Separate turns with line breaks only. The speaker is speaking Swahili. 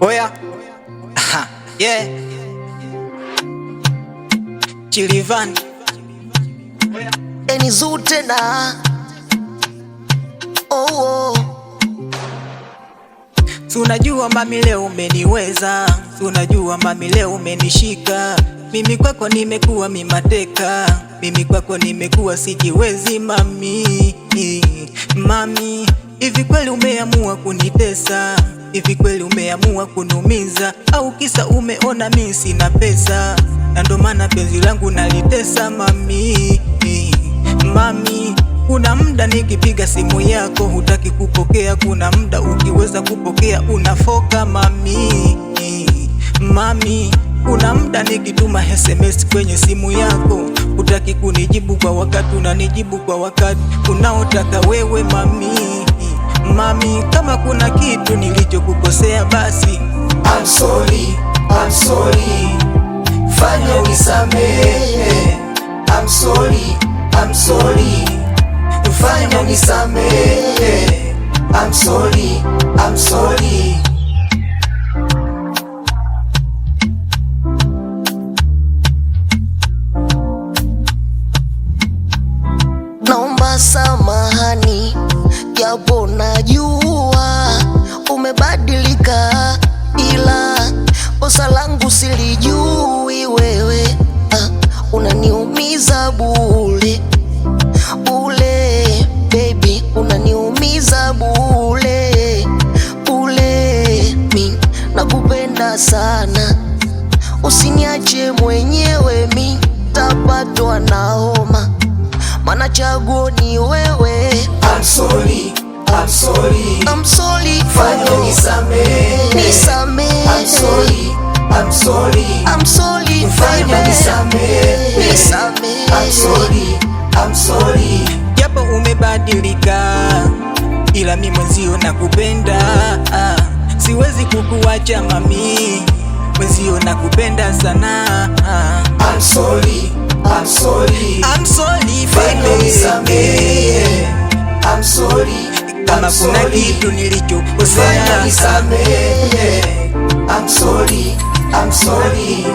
Oya, yeah, Chilivan
eni zute na oh.
Tunajua mami leo umeniweza, tunajua mami leo umenishika. Mimi kwako nimekuwa mimateka, mimi kwako nimekuwa sijiwezi mami. Mami, hivi kweli umeamua kunitesa? Hivi kweli umeamua kunumiza? Au kisa umeona mimi sina pesa na ndo maana penzi langu nalitesa mami? Mami, kuna muda nikipiga simu yako hutaki kupokea, kuna muda ukiweza kupokea unafoka mami. Mami, kuna muda nikituma SMS kwenye simu yako hutaki kunijibu kwa wakati, unanijibu kwa wakati unaotaka wewe mami. Mami, kama kuna kitu nilichokukosea basi
I'm sorry, I'm sorry, fanya unisamehe. I'm sorry, I'm sorry, fanya unisamehe. I'm sorry, I'm sorry. Naomba samahani, japo najua umebadilika, ila kosa langu silijui wewe. Unaniumiza bure bure, baby, unaniumiza bure bure. Mi nakupenda sana, usiniache mwenyewe, mi tapatwa na homa, mana chaguo ni wewe.
I'm sorry, I'm sorry,
I'm sorry,
fanya nisamehe,
nisamehe.
I'm sorry, I'm sorry,
I'm sorry,
fanya nisamehe,
nisamehe.
I'm sorry, I'm sorry.
Japo umebadilika ila mimi mwenzio nakupenda, siwezi kukuacha mami, mwenzio nakupenda sana.
I'm sorry, I'm sorry,
I'm sorry
fanya nisamehe, I'm sorry,
kama kuna kitu nilichokosea
fanya nisamehe. I'm sorry, I'm sorry.